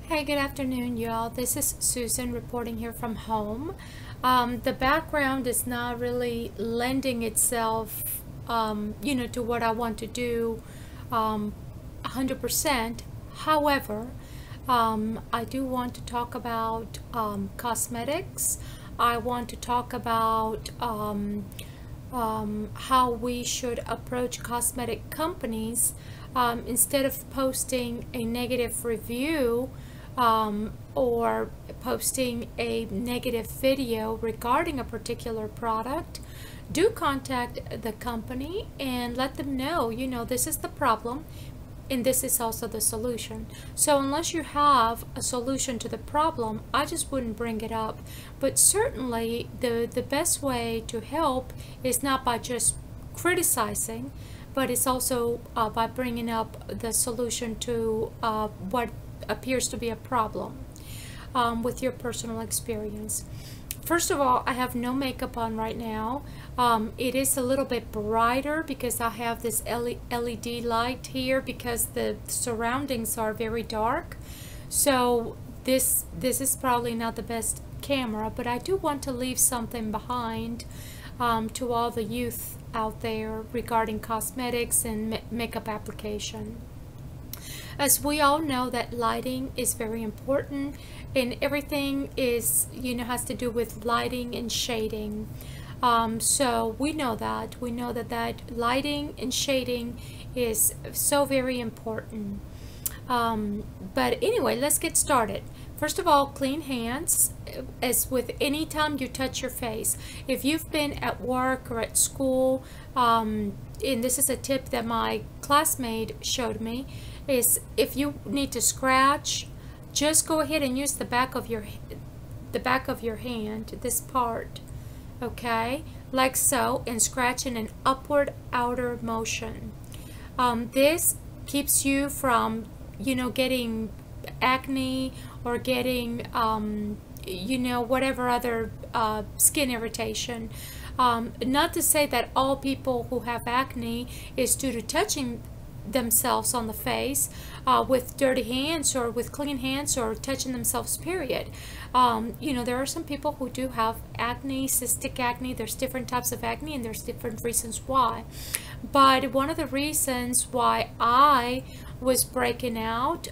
Hey, good afternoon, y'all. This is Susan reporting here from home. The background is not really lending itself, to what I want to do 100%. However, I do want to talk about cosmetics. I want to talk about how we should approach cosmetic companies instead of posting a negative review or posting a negative video regarding a particular product. Do contact the company and let them know, this is the problem and this is also the solution. So unless you have a solution to the problem, I just wouldn't bring it up. But certainly the best way to help is not by just criticizing, but it's also by bringing up the solution to what appears to be a problem with your personal experience. First of all, I have no makeup on right now. It is a little bit brighter because I have this LED light here because the surroundings are very dark. So this is probably not the best camera, but I do want to leave something behind to all the youth out there regarding cosmetics and makeup application. As we all know that lighting is very important and everything is, has to do with lighting and shading. So we know that lighting and shading is so very important. But anyway, let's get started. First of all, clean hands. As with any time you touch your face, if you've been at work or at school, and this is a tip that my classmate showed me, is if you need to scratch, just go ahead and use the back of your hand, this part, okay, like so, and scratch in an upward outer motion. This keeps you from getting acne or getting whatever other skin irritation. Not to say that all people who have acne is due to touching themselves on the face with dirty hands or with clean hands or touching themselves, period. There are some people who do have acne, cystic acne. There's different types of acne and there's different reasons why. But one of the reasons why I was breaking out,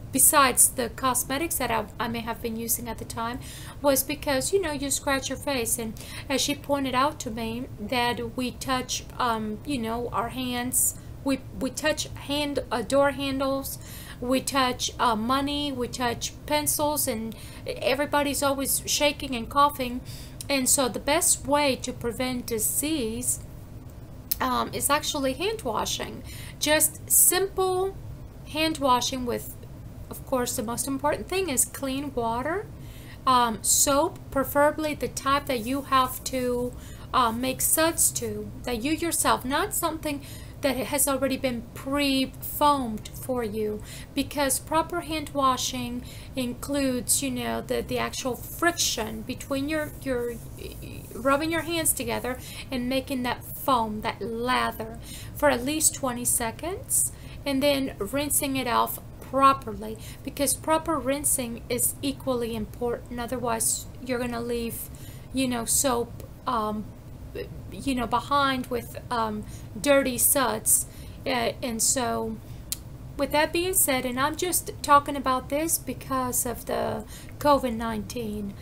besides the cosmetics that I may have been using at the time, was because you scratch your face, and as she pointed out to me, that we touch our hands, we touch door handles, we touch money, we touch pencils, and everybody's always shaking and coughing. And so the best way to prevent disease is actually hand washing. Just simple hand washing with, of course, the most important thing is clean water, soap, preferably the type that you have to make suds to, that you yourself, not something that has already been pre-foamed for you, because proper hand washing includes, the actual friction between your rubbing your hands together and making that foam, that lather, for at least 20 seconds, and then rinsing it off properly, because proper rinsing is equally important. Otherwise you're going to leave soap behind with dirty suds. And so with that being said, and I'm just talking about this because of the COVID-19,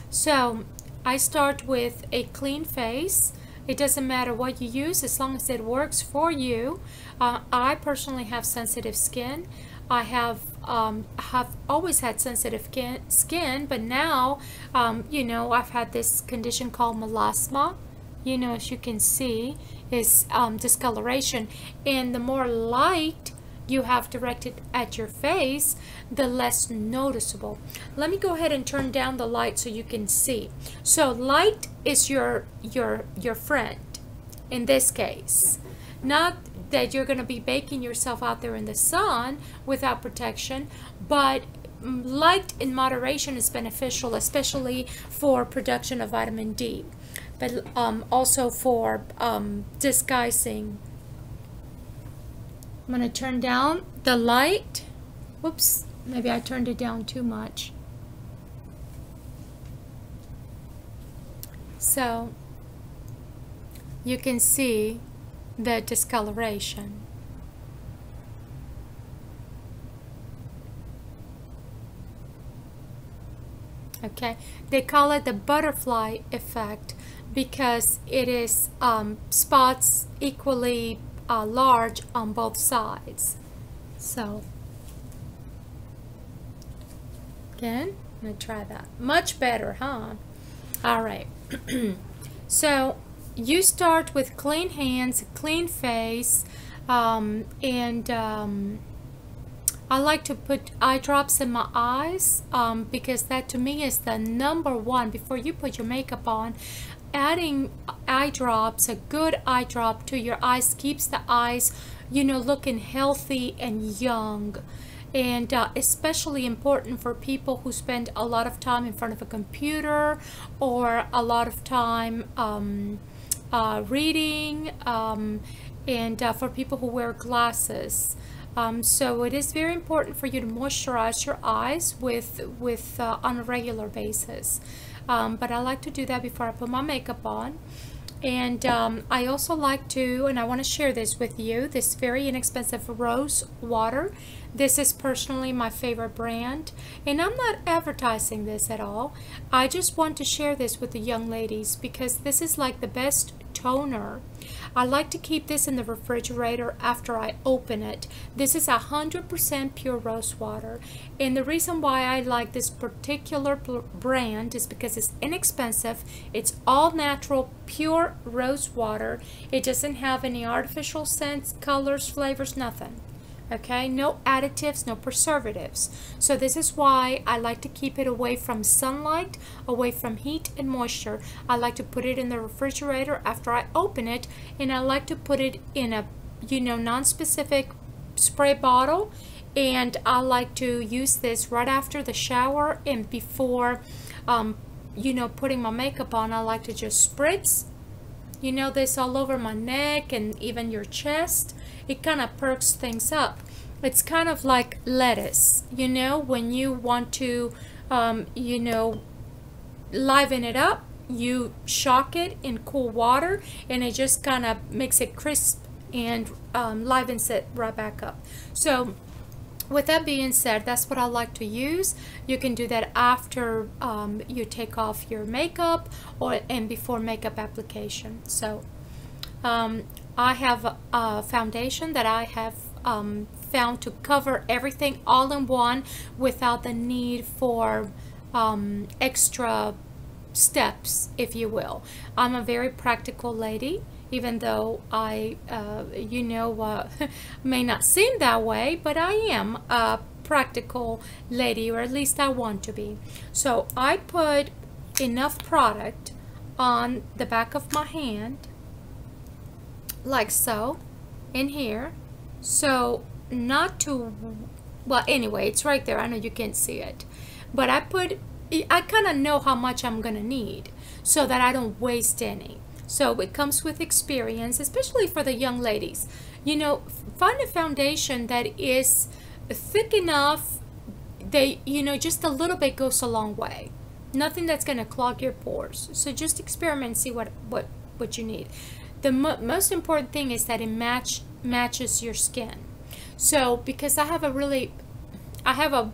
so I start with a clean face. It doesn't matter what you use as long as it works for you. I personally have sensitive skin. I have always had sensitive skin, but now, I've had this condition called melasma. As you can see, is discoloration. And the more light you have directed at your face, the less noticeable. Let me go ahead and turn down the light so you can see. So light is your friend in this case. Not that you're going to be baking yourself out there in the sun without protection, but light in moderation is beneficial, especially for production of vitamin D, but also for disguising I'm going to turn down the light. Whoops, maybe I turned it down too much. So you can see the discoloration. Okay, they call it the butterfly effect because it is spots equally large on both sides. So again, I'm gonna try that. Much better, huh? All right. So you start with clean hands, clean face, and I like to put eye drops in my eyes because that to me is the number one. Before you put your makeup on, adding eye drops, a good eye drop to your eyes keeps the eyes, you know, looking healthy and young. And especially important for people who spend a lot of time in front of a computer or a lot of time reading, and for people who wear glasses. So it is very important for you to moisturize your eyes with on a regular basis. But I like to do that before I put my makeup on. And I also like to, and I want to share this with you, this very inexpensive rose water. This is personally my favorite brand, and I'm not advertising this at all. I just want to share this with the young ladies because this is like the best toner. I like to keep this in the refrigerator after I open it. This is 100% pure rose water, and the reason why I like this particular brand is because it's inexpensive. It's all natural, pure rose water. It doesn't have any artificial scents, colors, flavors, nothing. Okay, no additives, no preservatives. So this is why I like to keep it away from sunlight, away from heat and moisture. I like to put it in the refrigerator after I open it, and I like to put it in a, you know, non-specific spray bottle, and I like to use this right after the shower and before you know, putting my makeup on. I like to just spritz, you know, this all over my neck and even your chest. It kind of perks things up. It's kind of like lettuce, you know, when you want to, you know, liven it up, you shock it in cool water, and it just kind of makes it crisp and livens it right back up. So with that being said, that's what I like to use. You can do that after you take off your makeup and before makeup application. So I have a foundation that I have found to cover everything all in one without the need for extra steps, if you will. I'm a very practical lady, even though I, you know, may not seem that way, but I am a practical lady, or at least I want to be. So I put enough product on the back of my hand, like so, in here. So not to, well, anyway, it's right there. I know you can't see it, but I kind of know how much I'm gonna need so that I don't waste any. So it comes with experience, especially for the young ladies. You know, find a foundation that is thick enough. They, you know, just a little bit goes a long way. Nothing that's gonna clog your pores. So just experiment and see what you need. The most important thing is that it matches your skin. So because I have a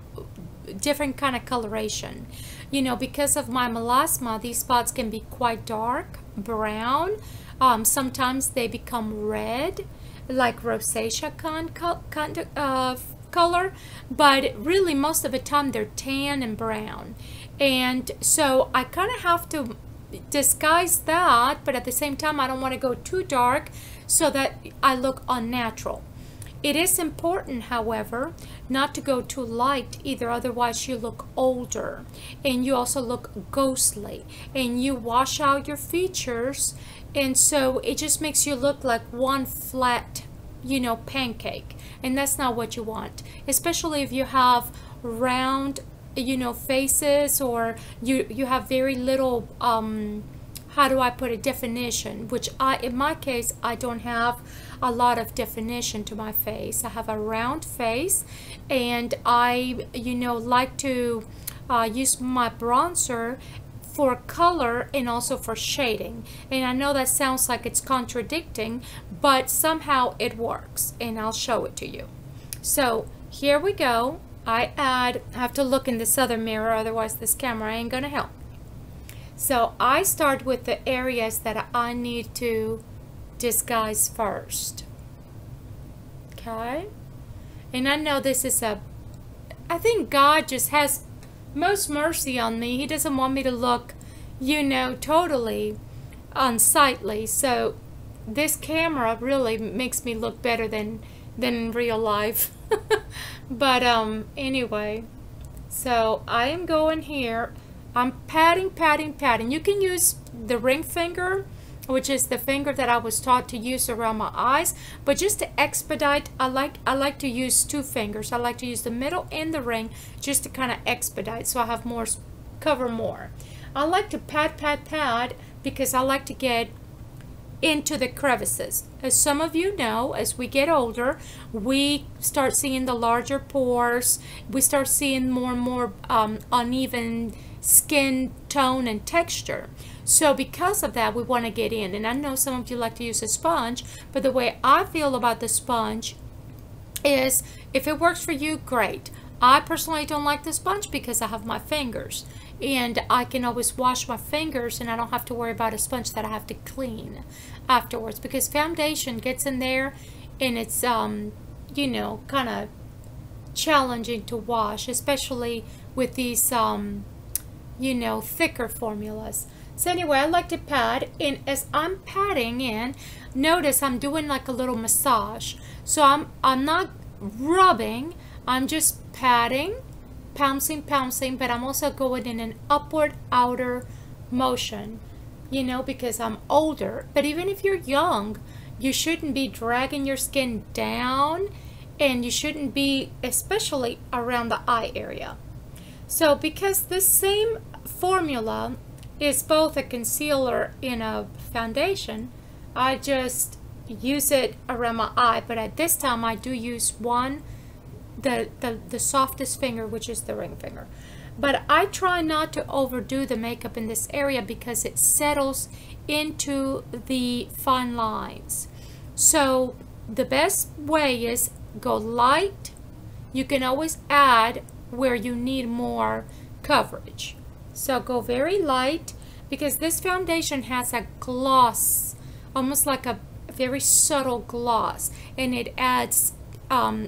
different kind of coloration, you know, because of my melasma, these spots can be quite dark brown. Sometimes they become red, like rosacea kind of color, but really most of the time they're tan and brown. And so I kind of have to disguise that, but at the same time I don't want to go too dark so that I look unnatural. It is important, however, not to go too light either, otherwise you look older and you also look ghostly and you wash out your features, and so it just makes you look like one flat, you know, pancake, and that's not what you want, especially if you have round, you know, faces, or you have very little how do I put a definition, which in my case, I don't have a lot of definition to my face. I have a round face, and I, like to use my bronzer for color and also for shading. And I know that sounds like it's contradicting, but somehow it works, and I'll show it to you. So here we go. I have to look in this other mirror, otherwise this camera ain't gonna help. So I start with the areas that I need to disguise first. Okay? And I know this is I think God just has most mercy on me. He doesn't want me to look, totally unsightly. So this camera really makes me look better than in real life. But anyway, so I am going here. I'm patting. You can use the ring finger, which is the finger that I was taught to use around my eyes, but just to expedite, I like to use two fingers. I like to use the middle and the ring just to kind of expedite, so I have more cover more. I like to pat because I like to get into the crevices. As some of you know, as we get older, we start seeing the larger pores. We start seeing more and more uneven skin tone and texture. So because of that, we want to get in. And I know some of you like to use a sponge, but the way I feel about the sponge is, if it works for you, great. I personally don't like the sponge because I have my fingers, and I can always wash my fingers, and I don't have to worry about a sponge that I have to clean afterwards, because foundation gets in there and it's kind of challenging to wash, especially with these thicker formulas. So anyway, I like to pat, and as I'm patting in, notice I'm doing like a little massage. So I'm not rubbing, I'm just patting, pouncing, but I'm also going in an upward outer motion, because I'm older. But even if you're young, you shouldn't be dragging your skin down, and you shouldn't be, especially around the eye area. So because this same formula is both a concealer and a foundation, I just use it around my eye, but at this time I do use the softest finger, which is the ring finger. But I try not to overdo the makeup in this area because it settles into the fine lines. So the best way is go light. You can always add where you need more coverage. So go very light, because this foundation has a gloss, almost like a very subtle gloss, and it adds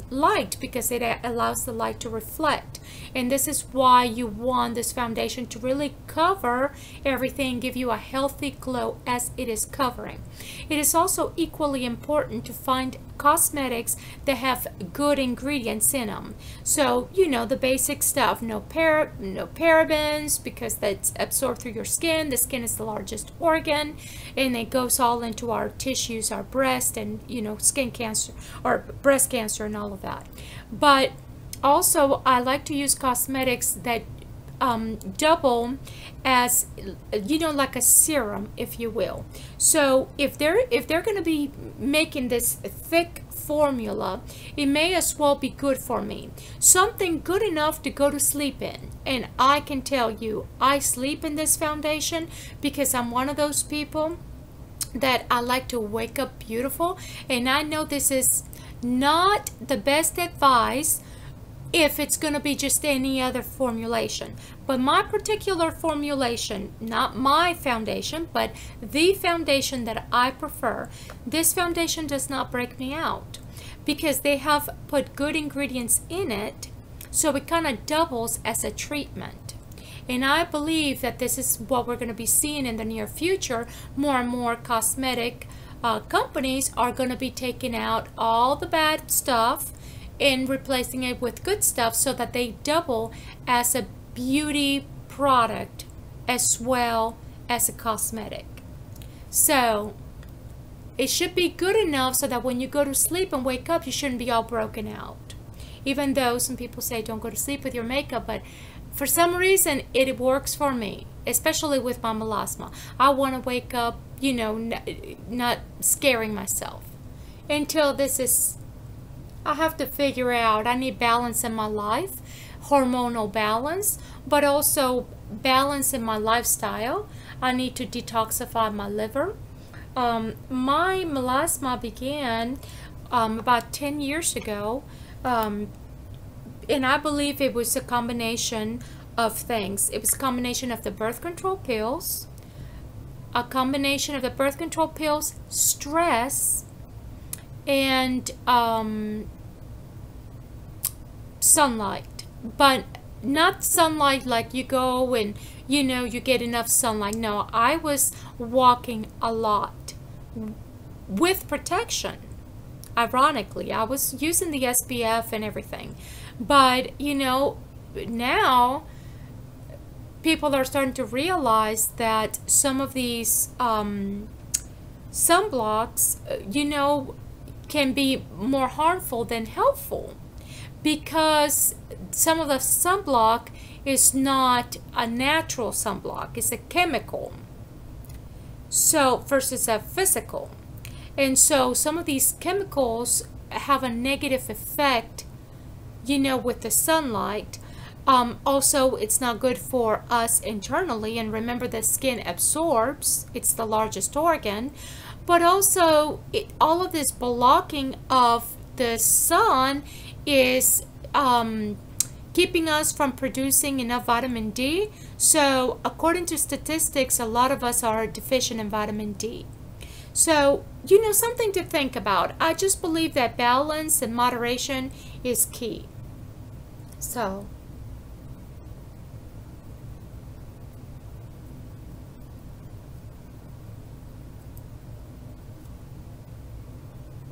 light because it allows the light to reflect. And this is why you want this foundation to really cover everything, give you a healthy glow as it is covering. It is also equally important to find cosmetics that have good ingredients in them. So, the basic stuff, no parabens, because that's absorbed through your skin. The skin is the largest organ, and it goes all into our tissues, our breast, and, skin cancer or breast cancer and all of that. But also, I like to use cosmetics that double as, like a serum, if you will. So if they're going to be making this thick formula, it may as well be good for me. Something good enough to go to sleep in. And I can tell you, I sleep in this foundation because I'm one of those people that I like to wake up beautiful. And I know this is not the best advice if it's going to be just any other formulation. But my particular formulation, not my foundation, but the foundation that I prefer, this foundation does not break me out because they have put good ingredients in it, so it kind of doubles as a treatment. And I believe that this is what we're going to be seeing in the near future. More and more cosmetic companies are going to be taking out all the bad stuff and replacing it with good stuff, so that they double as a beauty product as well as a cosmetic. So it should be good enough so that when you go to sleep and wake up, you shouldn't be all broken out. Even though some people say don't go to sleep with your makeup, but For some reason, it works for me, especially with my melasma. I want to wake up, you know, not scaring myself. Until this is, I have to figure out, I need balance in my life, hormonal balance, but also balance in my lifestyle. I need to detoxify my liver. My melasma began about 10 years ago, and I believe it was a combination of things. It was a combination of the birth control pills, a combination of the birth control pills, stress, and sunlight. But not sunlight like you go and, you know, you get enough sunlight. No, I was walking a lot with protection. Ironically, I was using the SPF and everything. But, you know, now people are starting to realize that some of these sunblocks, you know, can be more harmful than helpful, because some of the sunblock is not a natural sunblock, it's a chemical, so versus a physical. And so some of these chemicals have a negative effect, you know, with the sunlight. Also, it's not good for us internally, and remember the skin absorbs, it's the largest organ, but also all of this blocking of the sun is keeping us from producing enough vitamin D. So according to statistics, a lot of us are deficient in vitamin D. So, you know, something to think about. I just believe that balance and moderation is key. So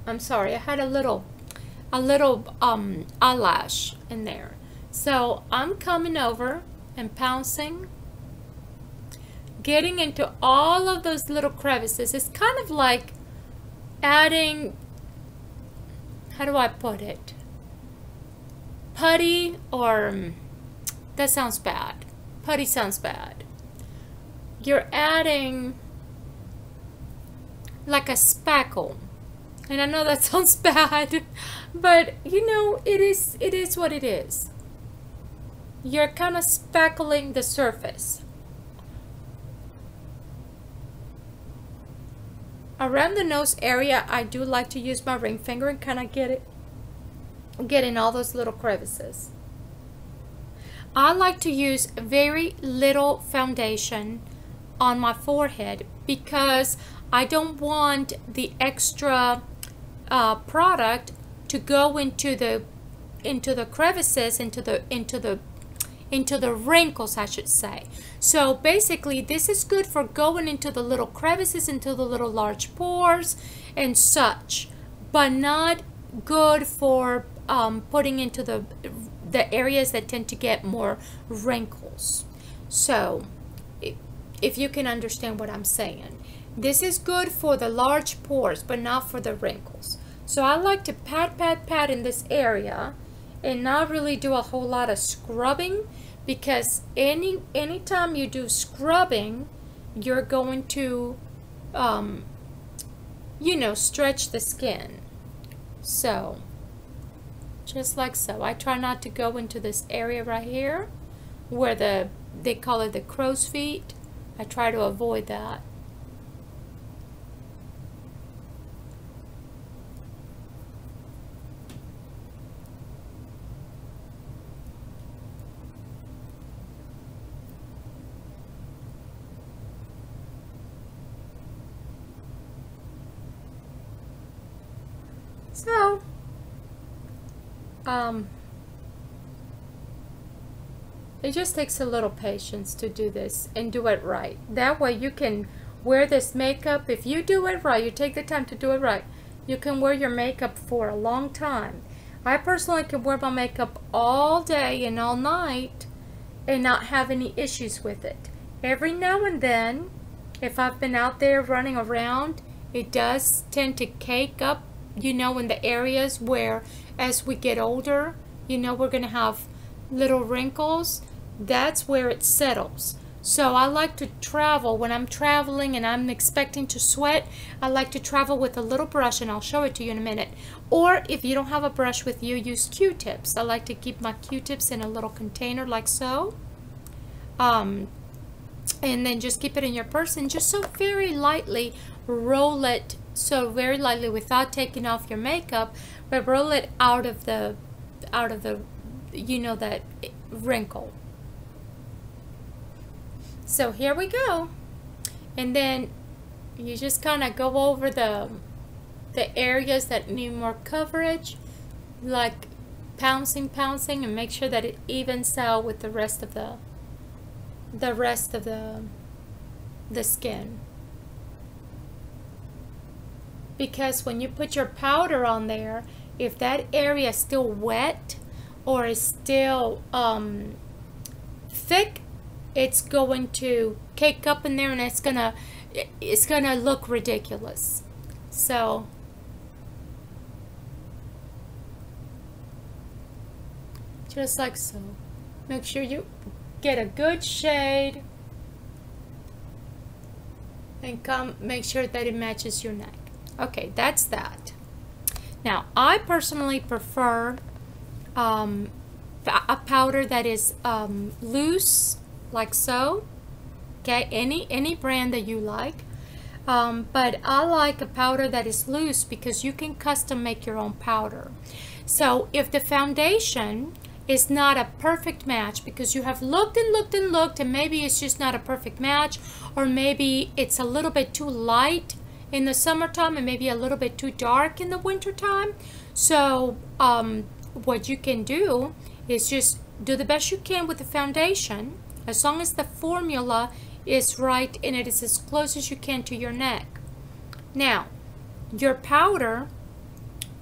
I'm sorry, I had a little eyelash in there. So I'm coming over and pouncing, getting into all of those little crevices. It's kind of like adding, how do I put it? Putty, or that sounds bad. Putty sounds bad. You're adding like a spackle. And I know that sounds bad, but you know, it is what it is. You're kind of spackling the surface. Around the nose area, I do like to use my ring finger and kind of get in all those little crevices. I like to use very little foundation on my forehead because I don't want the extra product to go into the crevices, into the wrinkles, I should say. So basically, this is good for going into the little crevices, into the little large pores and such, but not good for putting into the areas that tend to get more wrinkles. So if you can understand what I'm saying, this is good for the large pores, but not for the wrinkles. So I like to pat in this area and not really do a whole lot of scrubbing, because anytime you do scrubbing, you're going to you know, stretch the skin. So just like so. I try not to go into this area right here where they call it the crow's feet. I try to avoid that. So, it just takes a little patience to do this and do it right. That way you can wear this makeup. If you do it right, you take the time to do it right, you can wear your makeup for a long time. I personally can wear my makeup all day and all night and not have any issues with it. Every now and then, if I've been out there running around, it does tend to cake up, you know, in the areas where as we get older, you know, we're going to have little wrinkles. that's where it settles. So I like to travel, when I'm traveling and I'm expecting to sweat, I like to travel with a little brush, and I'll show it to you in a minute. Or if you don't have a brush with you, use Q-tips. I like to keep my Q-tips in a little container like so. And then just keep it in your purse and just so very lightly roll it, so very lightly without taking off your makeup, but roll it out of the you know, that wrinkle. So here we go. And then you just kind of go over the areas that need more coverage, like pouncing, and make sure that it evens out with the rest of the skin. Because when you put your powder on there, if that area is still wet or is still thick, it's going to cake up in there, and it's gonna look ridiculous. So just like so. Make sure you get a good shade and make sure that it matches your neck. Okay, that's that. Now I personally prefer a powder that is loose, like so. Okay, any brand that you like, but I like a powder that is loose because you can custom make your own powder. So if the foundation is not a perfect match, because you have looked and looked and looked, and maybe it's just not a perfect match, or maybe it's a little bit too light in the summertime and maybe a little bit too dark in the wintertime. So what you can do is just do the best you can with the foundation, as long as the formula is right and it is as close as you can to your neck. Now, your powder,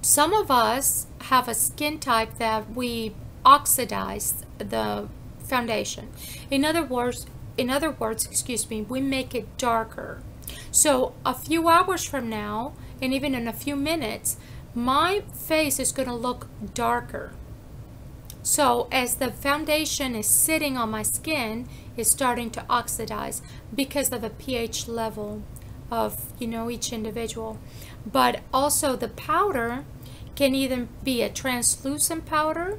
some of us have a skin type that we oxidize the foundation. In other words, excuse me, we make it darker. So a few hours from now, and even in a few minutes, my face is going to look darker. So as the foundation is sitting on my skin, it's starting to oxidize because of the pH level of, you know, each individual. But also the powder can either be a translucent powder,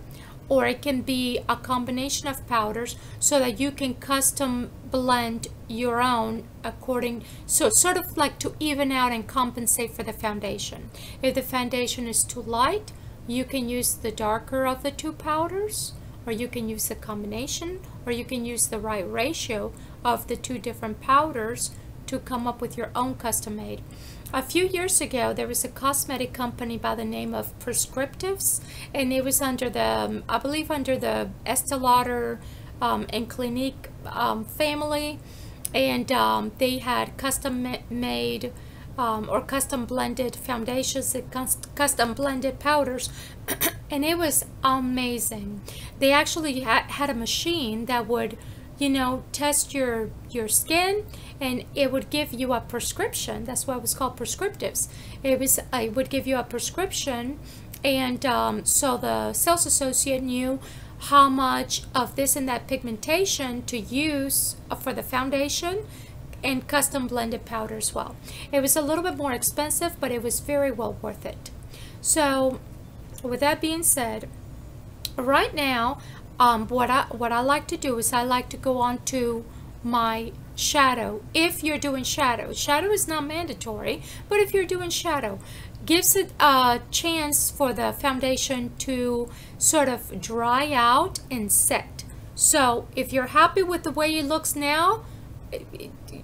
or it can be a combination of powders, so that you can custom blend your own according, so sort of like to even out and compensate for the foundation. If the foundation is too light, you can use the darker of the two powders, or you can use the combination, or you can use the right ratio of the two different powders to come up with your own custom made. A few years ago, there was a cosmetic company by the name of Prescriptives, and it was under the, I believe, under the Estee Lauder and Clinique family, and they had custom made or custom blended foundations and custom blended powders, and it was amazing. They actually had a machine that would, you know, test your skin, and it would give you a prescription. That's why it was called Prescriptives. It would give you a prescription, and so the sales associate knew how much of this and that pigmentation to use for the foundation and custom blended powder as well. It was a little bit more expensive, but it was very well worth it. So with that being said, right now, what I like to do is I like to go on to my shadow. If you're doing shadow is not mandatory, but if you're doing shadow, gives it a chance for the foundation to sort of dry out and set. So if you're happy with the way it looks now,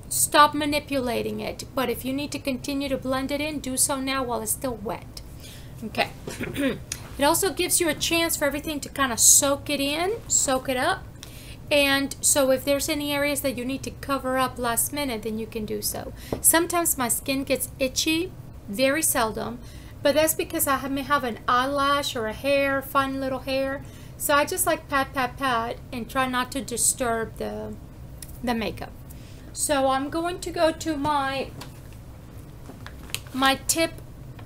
stop manipulating it. But if you need to continue to blend it in, do so now while it's still wet. Okay. It also gives you a chance for everything to kind of soak it in, soak it up. And so if there's any areas that you need to cover up last minute, then you can do so. Sometimes my skin gets itchy, very seldom, but that's because I may have an eyelash or a hair, fine little hair. So I just like pat, pat, pat, and try not to disturb the makeup. So I'm going to go to my tip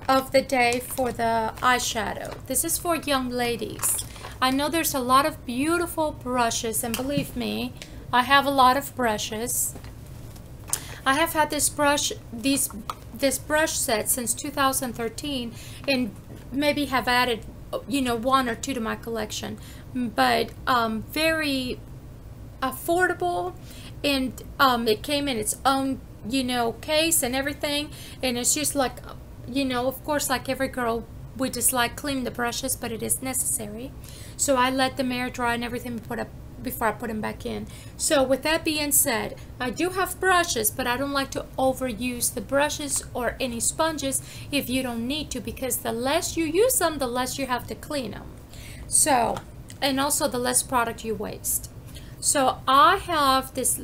of the day for the eyeshadow. This is for young ladies. I know there's a lot of beautiful brushes, and believe me, I have a lot of brushes. I have had this brush set since 2013, and maybe have added, you know, one or two to my collection, but very affordable, and it came in its own, you know, case and everything, and it's just like, you know, of course, like every girl, we just like cleaning the brushes, but it is necessary. So I let them air dry and everything before I put them back in. So with that being said, I do have brushes, but I don't like to overuse the brushes or any sponges if you don't need to, because the less you use them, the less you have to clean them. So, and also the less product you waste. So I have this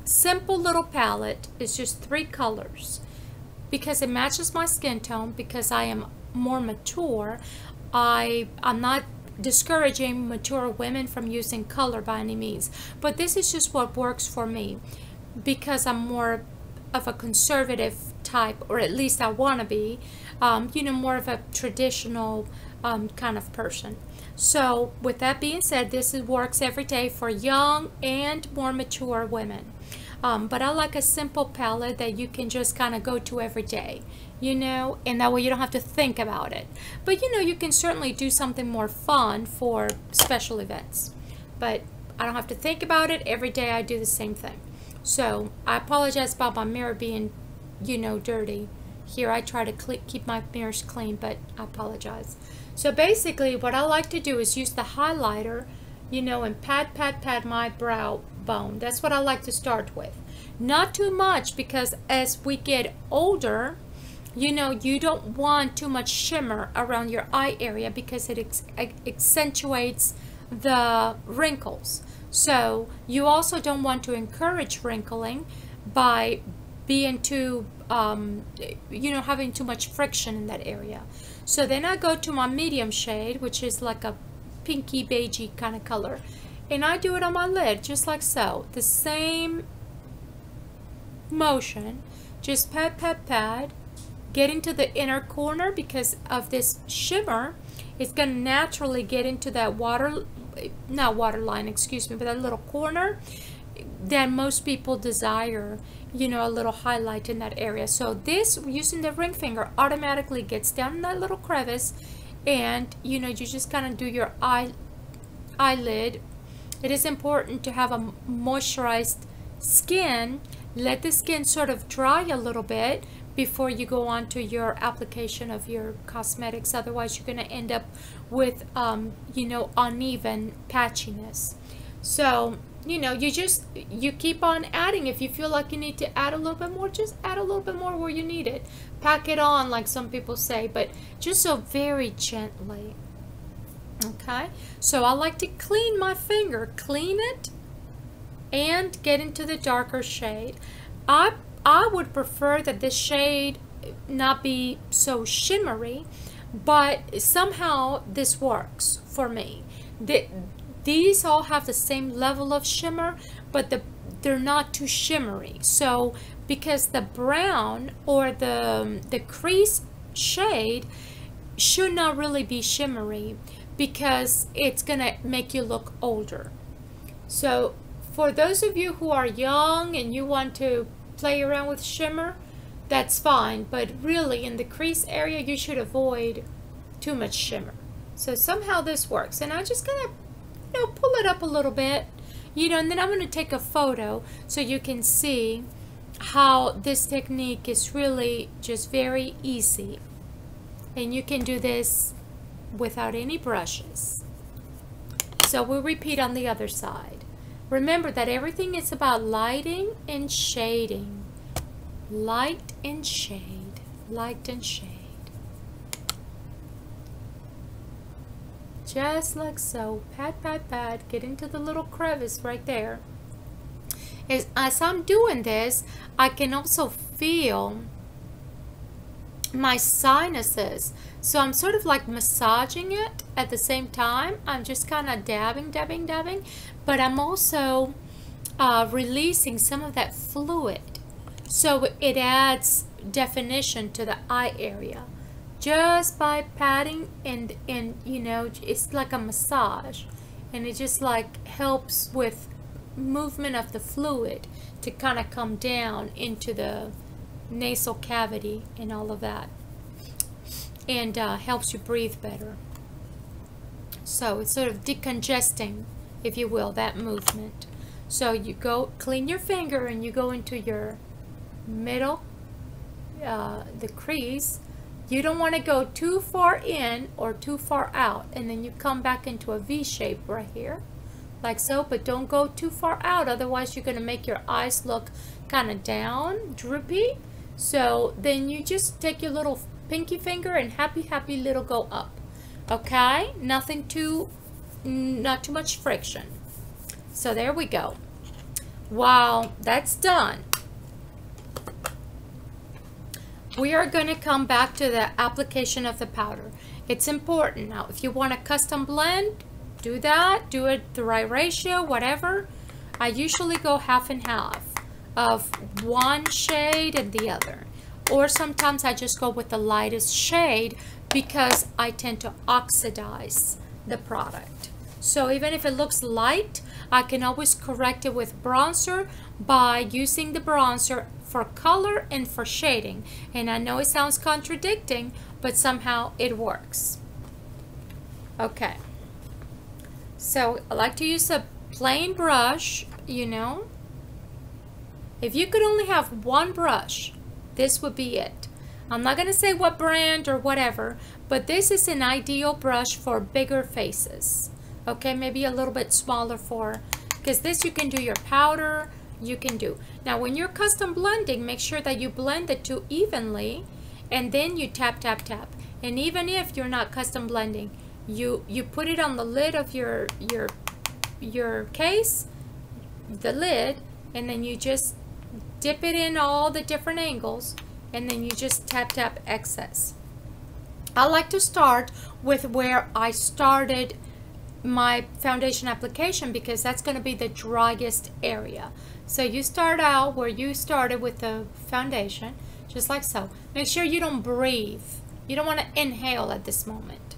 simple little palette. It's just 3 colors because it matches my skin tone, because I am more mature. I'm not discouraging mature women from using color by any means, but this is just what works for me, because I'm more of a conservative type, or at least I want to be, you know, more of a traditional kind of person. So with that being said, works every day for young and more mature women. But I like a simple palette that you can just kind of go to every day, you know, and that way you don't have to think about it. But you know, you can certainly do something more fun for special events, but I don't have to think about it. Every day I do the same thing. So I apologize about my mirror being, you know, dirty. Here I try to keep my mirrors clean, but I apologize. So basically what I like to do is use the highlighter, you know, and pat my brow bone. That's what I like to start with. Not too much, because as we get older, you know, you don't want too much shimmer around your eye area, because it accentuates the wrinkles. So you also don't want to encourage wrinkling by being too, you know, having too much friction in that area. So then I go to my medium shade, which is like a pinky beigey kind of color, and I do it on my lid just like so. The same motion, just pat, get into the inner corner, because of this shimmer. It's going to naturally get into that not waterline, excuse me, but that little corner that most people desire, you know, a little highlight in that area. So this, using the ring finger, automatically gets down in that little crevice, and you know, you just kind of do your eyelid. It is important to have a moisturized skin. Let the skin sort of dry a little bit before you go on to your application of your cosmetics. Otherwise you're going to end up with you know, uneven patchiness. So you know, you keep on adding. If you feel like you need to add a little bit more, just add a little bit more where you need it. Pack it on, like some people say, but just so very gently. Okay, so I like to clean my finger, clean it, and get into the darker shade. I would prefer that this shade not be so shimmery, but somehow this works for me. These all have the same level of shimmer, but they're not too shimmery. So because the brown or the crease shade should not really be shimmery, because it's gonna make you look older. So for those of you who are young and you want to play around with shimmer, that's fine, but really in the crease area you should avoid too much shimmer. So somehow this works, and I just gonna, you know, pull it up a little bit, you know, and then I'm going to take a photo so you can see how this technique is really just very easy, and you can do this without any brushes. So we'll repeat on the other side. Remember that everything is about lighting and shading. Light and shade, light and shade. Just like so. Pat, get into the little crevice right there. As I'm doing this, I can also feel my sinuses. So I'm sort of like massaging it at the same time. I'm just kind of dabbing, but I'm also releasing some of that fluid. So it adds definition to the eye area. just by patting and you know, it's like a massage, and it just like helps with movement of the fluid to kind of come down into the nasal cavity and all of that, and helps you breathe better. So it's sort of decongesting, if you will, that movement. So you go clean your finger and you go into your middle, the crease. You don't want to go too far in or too far out, and then you come back into a V shape right here, like so, but don't go too far out, otherwise you're going to make your eyes look kind of down, droopy. So then you just take your little pinky finger and happy little go up. Okay, nothing too, not too much friction. So there we go. While that's done, we are going to come back to the application of the powder. It's important. Now, if you want a custom blend, do that. Do it the right ratio, whatever. I usually go half and half of one shade and the other. Or sometimes I just go with the lightest shade because I tend to oxidize the product. So even if it looks light, I can always correct it with bronzer by using the bronzer for color and for shading. And I know it sounds contradicting, but somehow it works. Okay, so I like to use a plain brush, you know. If you could only have one brush, this would be it. I'm not going to say what brand or whatever, but this is an ideal brush for bigger faces. Okay, maybe a little bit smaller for, because this you can do your powder, you can do. Now when you're custom blending, make sure that you blend the two evenly, and then you tap, tap, tap. And even if you're not custom blending, you put it on the lid of your case, the lid, and then you just dip it in all the different angles, and then you just tap, tap excess. I like to start with where I started my foundation application, because that's going to be the driest area. So you start out where you started with the foundation, just like so. Make sure you don't breathe. You don't want to inhale at this moment.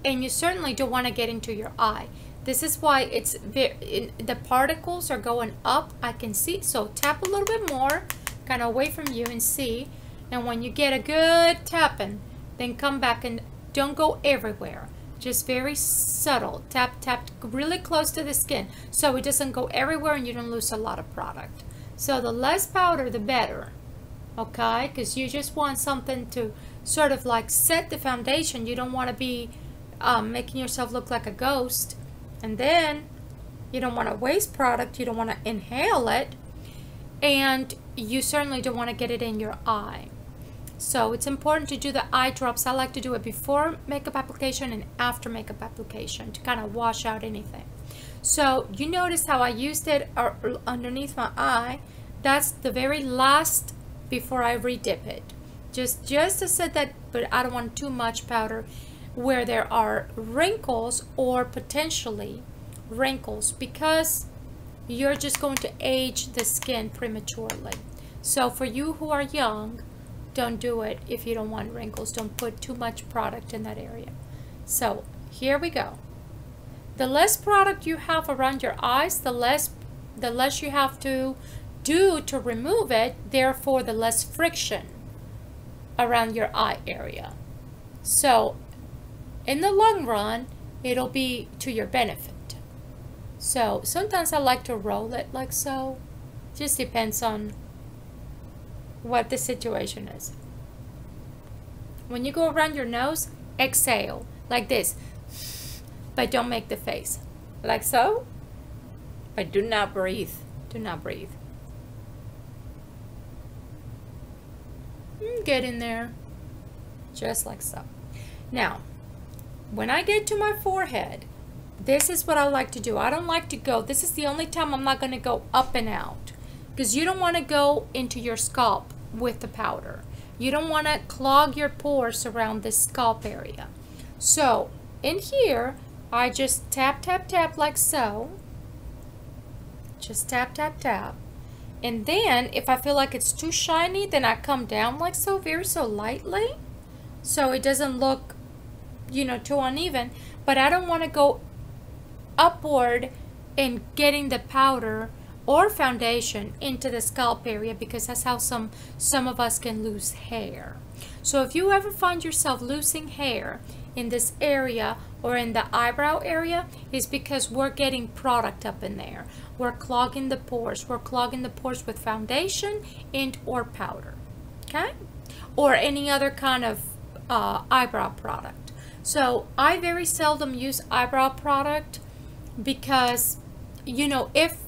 And you certainly don't want to get into your eye. This is why it's the particles are going up. I can see. So tap a little bit more, kind of away from you, and see. And when you get a good tapping, then come back and don't go everywhere. Just very subtle. Tap, tap really close to the skin so it doesn't go everywhere and you don't lose a lot of product. So the less powder, the better. Okay? Because you just want something to sort of like set the foundation. You don't want to be making yourself look like a ghost. And then you don't want to waste product. You don't want to inhale it. And you certainly don't want to get it in your eye. So it's important to do the eye drops. I like to do it before makeup application and after makeup application to kind of wash out anything. So you notice how I used it underneath my eye. That's the very last before I redip it. Just to set that, but I don't want too much powder where there are wrinkles or potentially wrinkles, because you're just going to age the skin prematurely. So for you who are young, don't do it if you don't want wrinkles. Don't put too much product in that area. So here we go. The less product you have around your eyes, the less you have to do to remove it, therefore the less friction around your eye area. So in the long run, it'll be to your benefit. So sometimes I like to roll it like so. Just depends on what the situation is. When you go around your nose, exhale like this, but don't make the face like so, but do not breathe. Do not breathe. Get in there just like so. Now when I get to my forehead, this is what I like to do. I don't like to go, this is the only time I'm not going to go up and out, because you don't want to go into your scalp with the powder. You don't want to clog your pores around this scalp area. So in here, I just tap, tap, tap like so. Just tap, tap, tap. And then if I feel like it's too shiny, then I come down like so, very so lightly. so it doesn't look, you know, too uneven. But I don't want to go upward in getting the powder or foundation into the scalp area, because that's how some of us can lose hair. So if you ever find yourself losing hair in this area or in the eyebrow area, is because we're getting product up in there. We're clogging the pores. We're clogging the pores with foundation and or powder, okay? Or any other kind of eyebrow product. So I very seldom use eyebrow product because, you know, if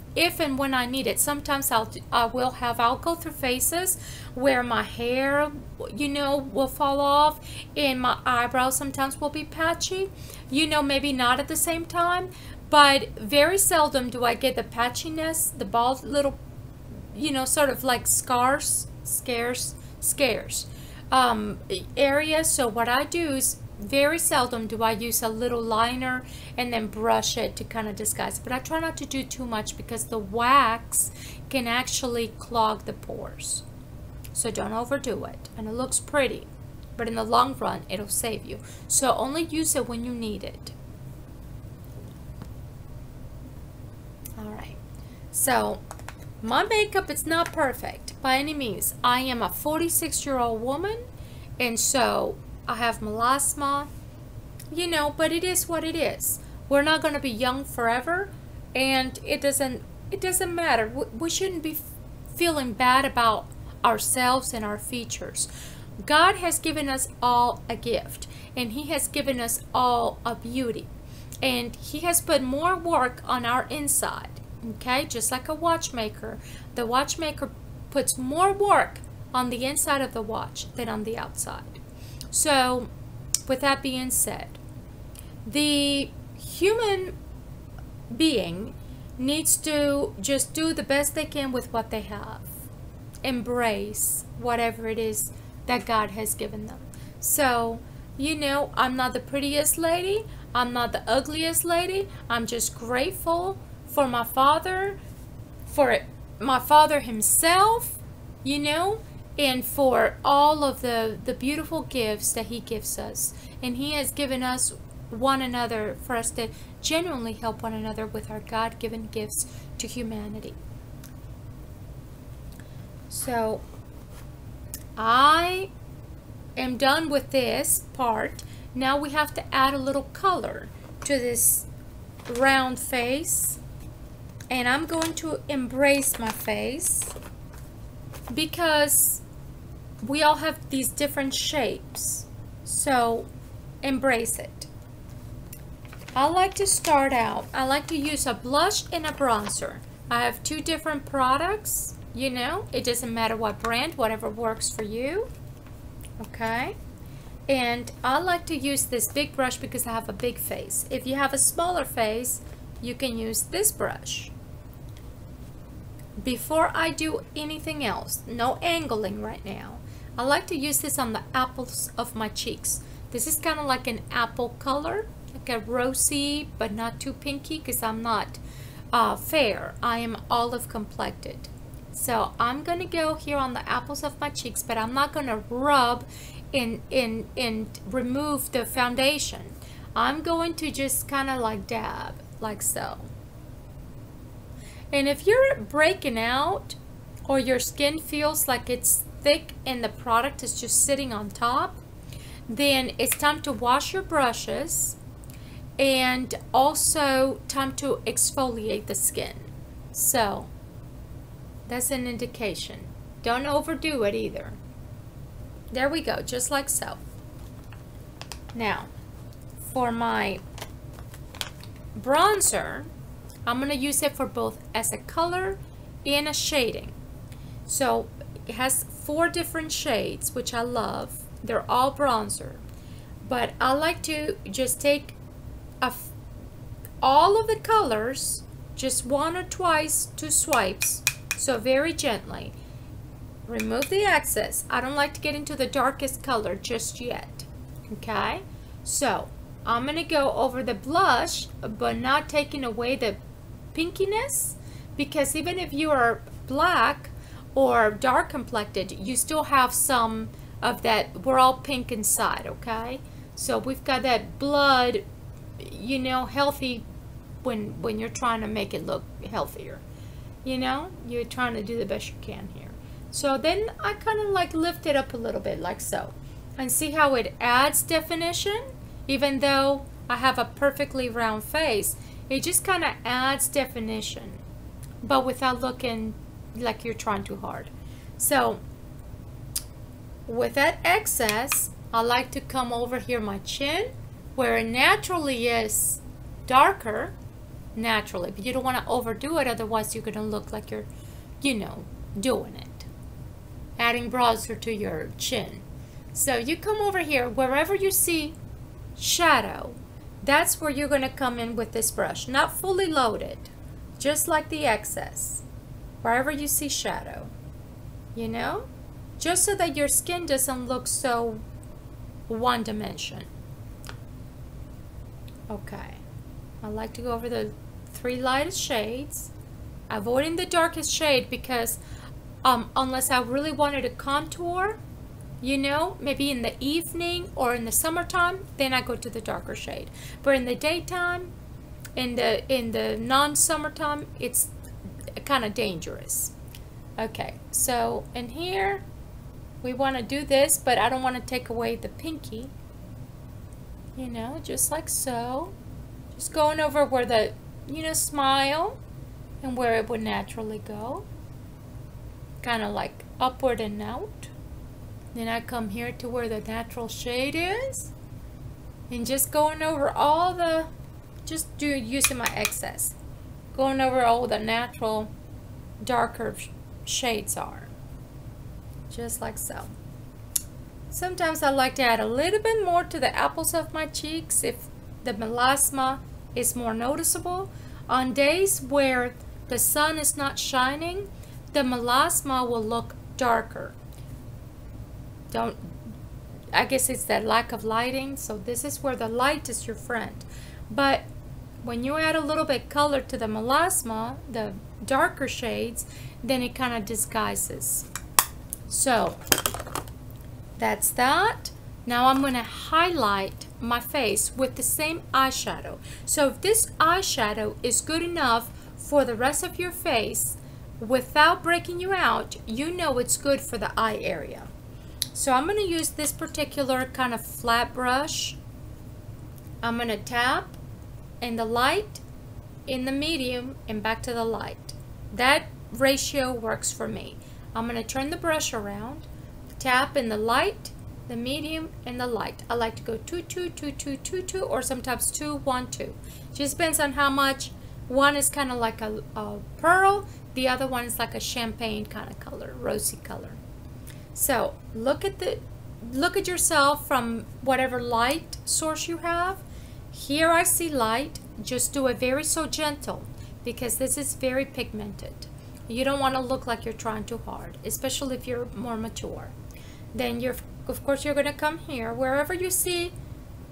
and when I need it, sometimes I'll go through phases where my hair, you know, will fall off and my eyebrows sometimes will be patchy, you know, maybe not at the same time, but very seldom do I get the patchiness, the bald little, you know, sort of like scares area. So what I do is, very seldom do I use a little liner and then brush it to kind of disguise it. But I try not to do too much because the wax can actually clog the pores. So don't overdo it. And it looks pretty, but in the long run, it'll save you. So only use it when you need it. All right. So my makeup is not perfect by any means. I am a 46-year-old woman, and so I have melasma, you know, but it is what it is. We're not going to be young forever, and it doesn't matter. We shouldn't be feeling bad about ourselves and our features. God has given us all a gift, and He has given us all a beauty, and He has put more work on our inside, okay? Just like a watchmaker. The watchmaker puts more work on the inside of the watch than on the outside. So, with that being said, the human being needs to just do the best they can with what they have. Embrace whatever it is that God has given them. So, you know, I'm not the prettiest lady. I'm not the ugliest lady. I'm just grateful for my Father himself, you know, and for all of the beautiful gifts that He gives us. And He has given us one another for us to genuinely help one another with our God-given gifts to humanity. So I am done with this part. Now we have to add a little color to this round face. And I'm going to embrace my face because we all have these different shapes, so embrace it. I like to start out, I like to use a blush and a bronzer. I have two different products, you know, it doesn't matter what brand, whatever works for you, okay? And I like to use this big brush because I have a big face. If you have a smaller face, you can use this brush. Before I do anything else, no angling right now, I like to use this on the apples of my cheeks. This is kind of like an apple color, like a rosy but not too pinky, because I'm not fair. I am olive complected. So I'm going to go here on the apples of my cheeks, but I'm not going to rub and remove the foundation. I'm going to just kind of like dab, like so. And if you're breaking out or your skin feels like it's thick and the product is just sitting on top, then it's time to wash your brushes and also time to exfoliate the skin. So that's an indication. Don't overdo it either. There we go, just like so. Now, for my bronzer, I'm going to use it for both as a color and a shading. So it has 4 different shades, which I love. They're all bronzer. But I like to just take all of the colors, just 1 or 2 swipes. So very gently. Remove the excess. I don't like to get into the darkest color just yet. Okay? So I'm going to go over the blush, but not taking away the pinkiness, because even if you are black or dark complected, you still have some of that. We're all pink inside, okay? So we've got that blood, you know, healthy when you're trying to make it look healthier. You know, you're trying to do the best you can here. So then I kind of like lift it up a little bit like so. And see how it adds definition? Even though I have a perfectly round face, it just kind of adds definition, but without looking like you're trying too hard. So with that excess, I like to come over here my chin where it naturally is darker, naturally, but you don't want to overdo it, otherwise you're going to look like you're, you know, doing it, adding bronzer to your chin. So you come over here wherever you see shadow, that's where you're going to come in with this brush, not fully loaded, just like the excess, wherever you see shadow, you know, just so that your skin doesn't look so one dimension. Okay, I like to go over the 3 lightest shades, avoiding the darkest shade because unless I really wanted to contour, you know, maybe in the evening or in the summertime, then I go to the darker shade. But in the daytime, in the non-summertime, it's kind of dangerous. Okay, so in here, we want to do this, but I don't want to take away the pinky. You know, just like so. Just going over where the, you know, smile and where it would naturally go. Kind of like upward and out. Then I come here to where the natural shade is, and just going over all the, using my excess, going over all the natural darker shades are, just like so. Sometimes I like to add a little bit more to the apples of my cheeks if the melasma is more noticeable. On days where the sun is not shining, the melasma will look darker. I guess it's that lack of lighting, so this is where the light is your friend. But when you add a little bit color to the melasma, the darker shades, then it kind of disguises. So that's that. Now I'm going to highlight my face with the same eyeshadow. So if this eyeshadow is good enough for the rest of your face without breaking you out, you know it's good for the eye area. So I'm going to use this particular kind of flat brush. I'm going to tap in the light, in the medium, and back to the light. That ratio works for me. I'm going to turn the brush around, tap in the light, the medium, and the light. I like to go 2, 2, 2, 2, 2, 2, or sometimes 2, 1, 2. Just depends on how much. One is kind of like a pearl, the other one is like a champagne kind of color, rosy color. So look at yourself from whatever light source you have. Here I see light. Just do it very so gentle because this is very pigmented. You don't want to look like you're trying too hard, especially if you're more mature. Then of course you're going to come here wherever you see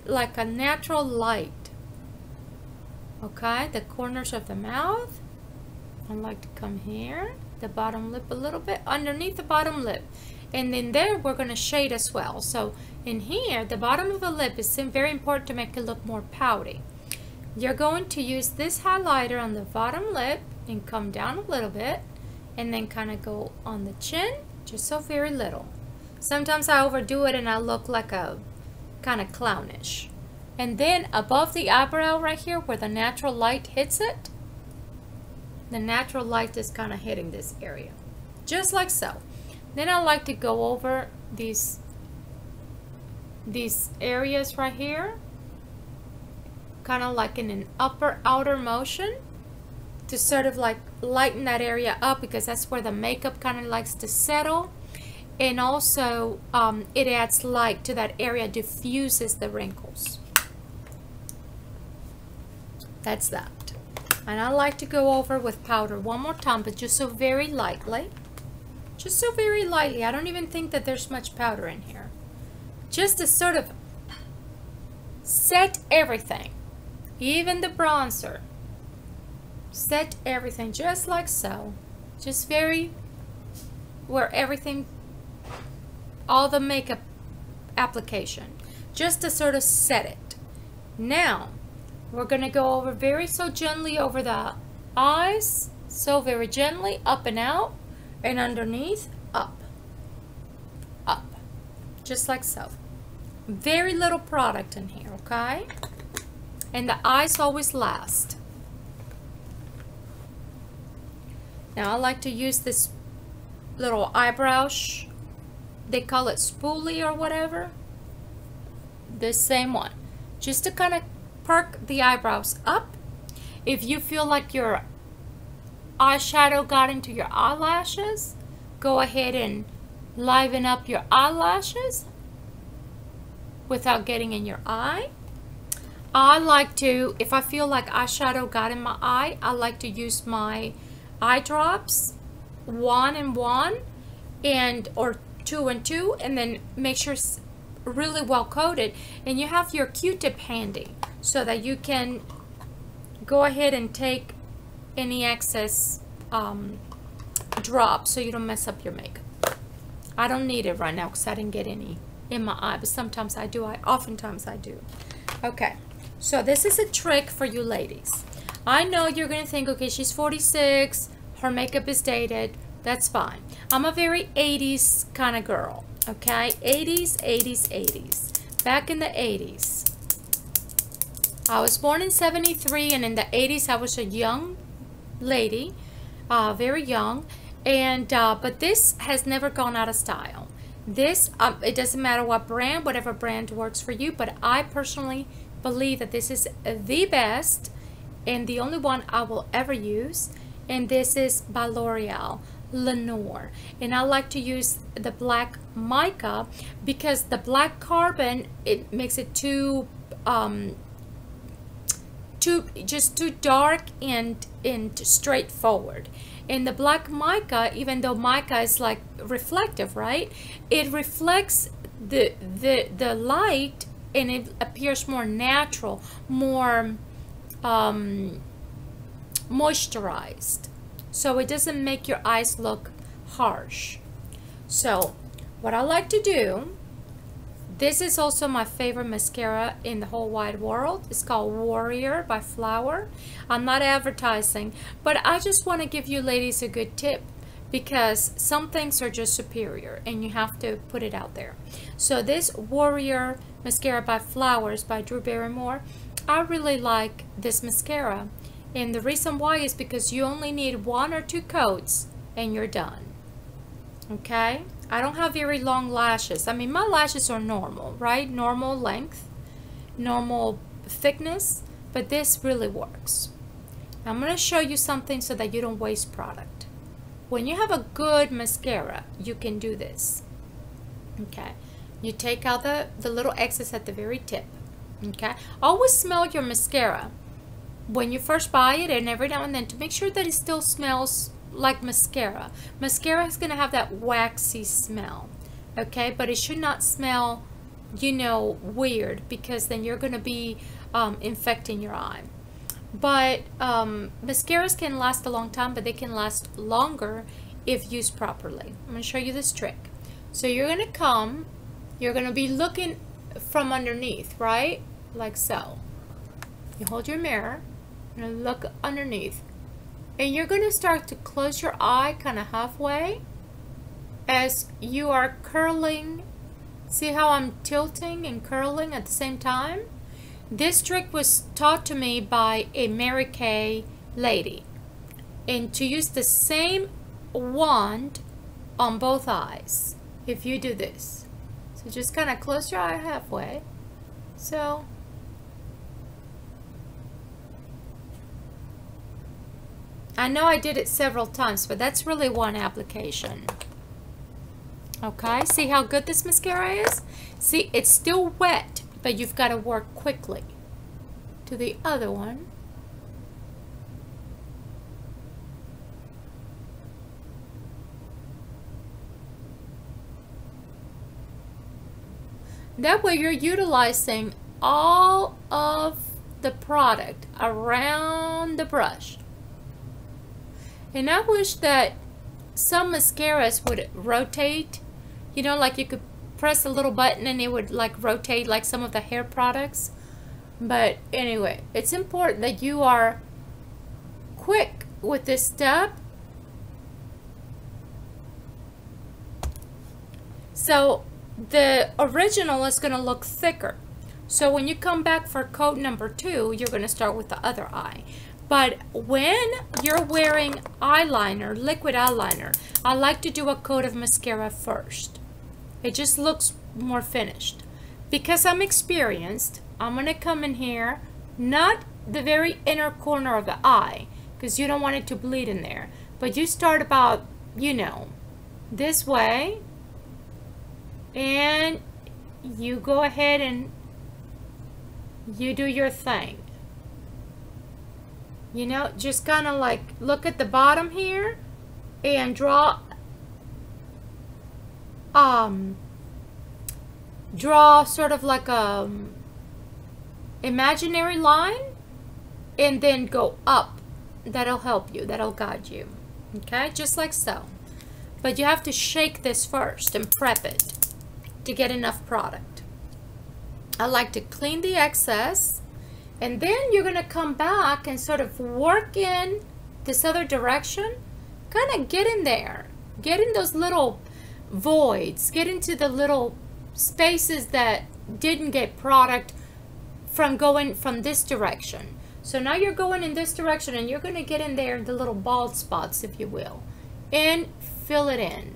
like a natural light. Okay, the corners of the mouth. I like to come here, the bottom lip a little bit, underneath the bottom lip. And then there we're going to shade as well. So in here, the bottom of the lip is very important to make it look more pouty. You're going to use this highlighter on the bottom lip and come down a little bit and then kind of go on the chin, just so very little. Sometimes I overdo it and I look like a kind of clownish. And then above the eyebrow right here where the natural light hits it, the natural light is kind of hitting this area, just like so. Then I like to go over these areas right here, kind of like in an upper outer motion to sort of like lighten that area up because that's where the makeup kind of likes to settle. And also it adds light to that area, diffuses the wrinkles. That's that. And I like to go over with powder one more time, but just so very lightly. Just so very lightly. I don't even think that there's much powder in here. Just to sort of set everything. Even the bronzer. Set everything just like so. Just very, where everything all the makeup application, just to sort of set it. Now we're going to go over very so gently over the eyes, so very gently, up and out, and underneath, up, just like so. Very little product in here, okay? And the eyes always last. Now I like to use this little eyebrow, they call it spoolie or whatever. This same one, just to kind of perk the eyebrows up. If you feel like your eyeshadow got into your eyelashes, go ahead and liven up your eyelashes without getting in your eye. I like to, if I feel like eyeshadow got in my eye, I like to use my eye drops, 1 and 1, or 2 and 2, and then make sure it's really well coated, and you have your Q-tip handy so that you can go ahead and take any excess drops so you don't mess up your makeup. I don't need it right now because I didn't get any in my eye, but sometimes I do. Oftentimes I do. Okay, so this is a trick for you ladies. I know you're gonna think, okay, she's 46, her makeup is dated. That's fine. I'm a very 80s kind of girl, okay? 80s. Back in the 80s. I was born in 73, and in the 80s I was a young lady, very young, and but this has never gone out of style. This, it doesn't matter what brand, whatever brand works for you, but I personally believe that this is the best and the only one I will ever use, and this is by L'Oreal, Lenore. And I like to use the black mica because the black carbon, it makes it too dark and straightforward. And the black mica, even though mica is like reflective, right, it reflects the light and it appears more natural, more moisturized, so it doesn't make your eyes look harsh. So what I like to do, this is also my favorite mascara in the whole wide world. It's called Warrior by Flower. I'm not advertising, but I just want to give you ladies a good tip because some things are just superior and you have to put it out there. So this Warrior mascara by Flowers by Drew Barrymore, I really like this mascara, and the reason why is because you only need 1 or 2 coats and you're done. Okay, I don't have very long lashes. I mean, my lashes are normal, right? Normal length, normal thickness, but this really works. I'm going to show you something so that you don't waste product. When you have a good mascara, you can do this. Okay, you take out the little excess at the very tip. Okay, always smell your mascara when you first buy it, and every now and then, to make sure that it still smells like mascara. Mascara is going to have that waxy smell, okay, but it should not smell, you know, weird, because then you're going to be infecting your eye. But mascaras can last a long time, but they can last longer if used properly. I'm going to show you this trick. So you're going to come, you're going to be looking from underneath, right? Like so. You hold your mirror and look underneath. And you're going to start to close your eye kind of halfway as you are curling. See how I'm tilting and curling at the same time? This trick was taught to me by a Mary Kay lady. And to use the same wand on both eyes if you do this. So just kind of close your eye halfway. So I know I did it several times, but that's really one application. Okay, see how good this mascara is? See, it's still wet, but you've got to work quickly. To the other one. That way you're utilizing all of the product around the brush. And I wish that some mascaras would rotate, you know, like you could press a little button and it would like rotate like some of the hair products. But anyway, it's important that you are quick with this step. So the original is going to look thicker. So when you come back for coat number 2, you're going to start with the other eye. But when you're wearing eyeliner, liquid eyeliner, I like to do a coat of mascara first. It just looks more finished. Because I'm experienced, I'm going to come in here, not the very inner corner of the eye, because you don't want it to bleed in there. But you start about, you know, this way, and you go ahead and you do your thing. You know, just kind of like look at the bottom here and draw sort of like a imaginary line, and then go up. That'll help you, that'll guide you. Okay, just like so. But you have to shake this first and prep it to get enough product. I like to clean the excess, and then you're going to come back and sort of work in this other direction. Kind of get in there, get in those little voids, get into the little spaces that didn't get product from going from this direction. So now you're going in this direction, and you're going to get in there, the little bald spots, if you will, and fill it in.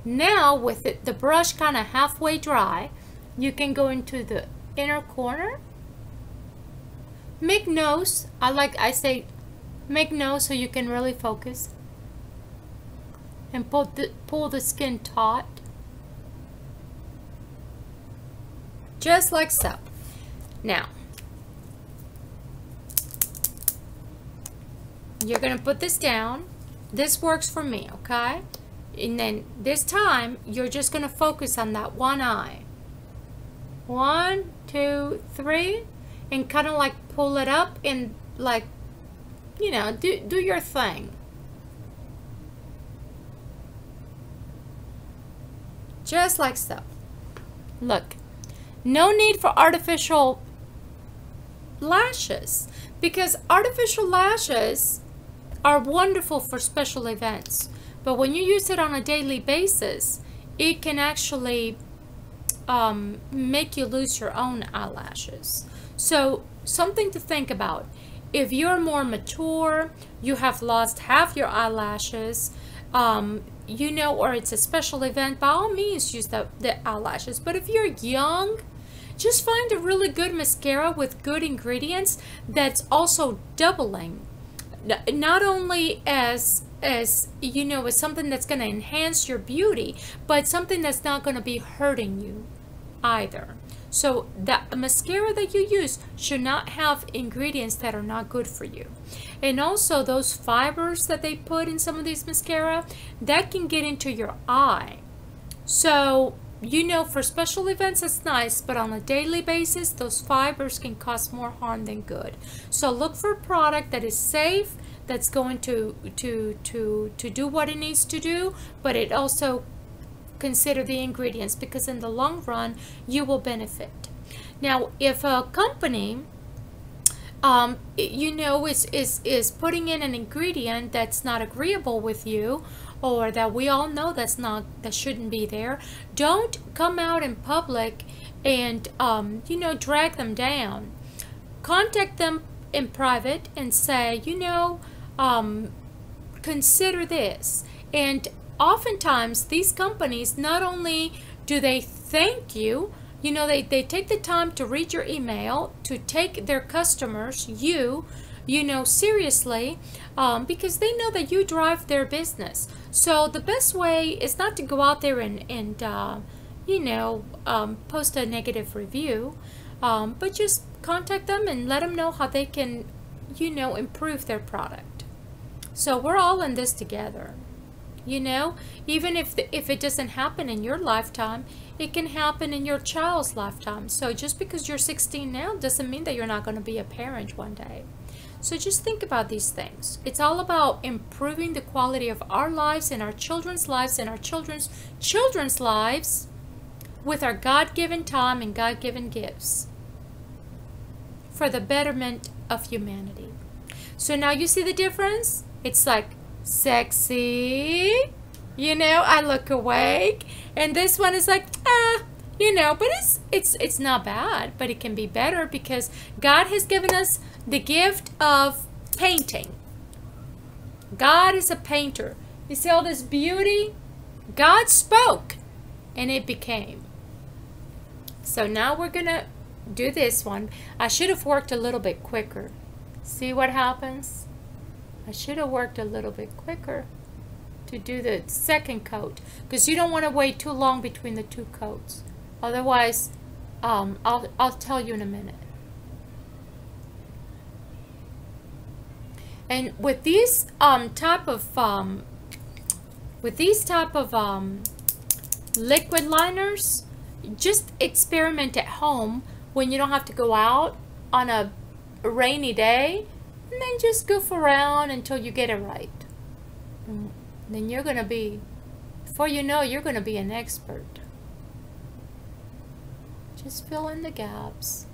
Now with the brush kind of halfway dry, you can go into the inner corner. Make nose. I say make nose so you can really focus. And pull the skin taut. Just like so. Now, you're going to put this down. This works for me, okay? And then this time, you're just going to focus on that one eye. 1, 2, 3. And kind of like pull it up and like, you know, do your thing. Just like so. Look, no need for artificial lashes, because artificial lashes are wonderful for special events. But when you use it on a daily basis, it can actually make you lose your own eyelashes. So something to think about. If you're more mature, you have lost half your eyelashes, you know, or it's a special event, by all means use the eyelashes. But if you're young, just find a really good mascara with good ingredients that's also doubling. Not only as you know, as something that's going to enhance your beauty, but something that's not going to be hurting you either. So the mascara that you use should not have ingredients that are not good for you. And also those fibers that they put in some of these mascara, that can get into your eye. So, you know, for special events it's nice, but on a daily basis those fibers can cause more harm than good. So look for a product that is safe, that's going to do what it needs to do, but it also consider the ingredients, because in the long run you will benefit. Now if a company you know is putting in an ingredient that's not agreeable with you, or that we all know that shouldn't be there, don't come out in public and you know, drag them down. Contact them in private and say, you know, consider this. And oftentimes these companies, not only do they thank you, you know, they take the time to read your email, to take their customers, you know, seriously, because they know that you drive their business. So the best way is not to go out there and you know, post a negative review, but just contact them and let them know how they can, you know, improve their product. So we're all in this together. You know, even if it doesn't happen in your lifetime, it can happen in your child's lifetime. So just because you're 16 now doesn't mean that you're not going to be a parent one day. So just think about these things. It's all about improving the quality of our lives and our children's lives and our children's lives with our God-given time and God-given gifts for the betterment of humanity. So now you see the difference? It's like sexy, you know, I look awake, and this one is like, you know, but it's not bad, but it can be better because God has given us the gift of painting. God is a painter. You see all this beauty? God spoke and it became. So now we're gonna do this one. I should have worked a little bit quicker. See what happens? I should have worked a little bit quicker to do the second coat because you don't want to wait too long between the two coats. Otherwise, I'll tell you in a minute. And with these type of liquid liners, just experiment at home when you don't have to go out on a rainy day, and then just goof around until you get it right. And then you're gonna be, before you know, you're gonna be an expert. Just fill in the gaps.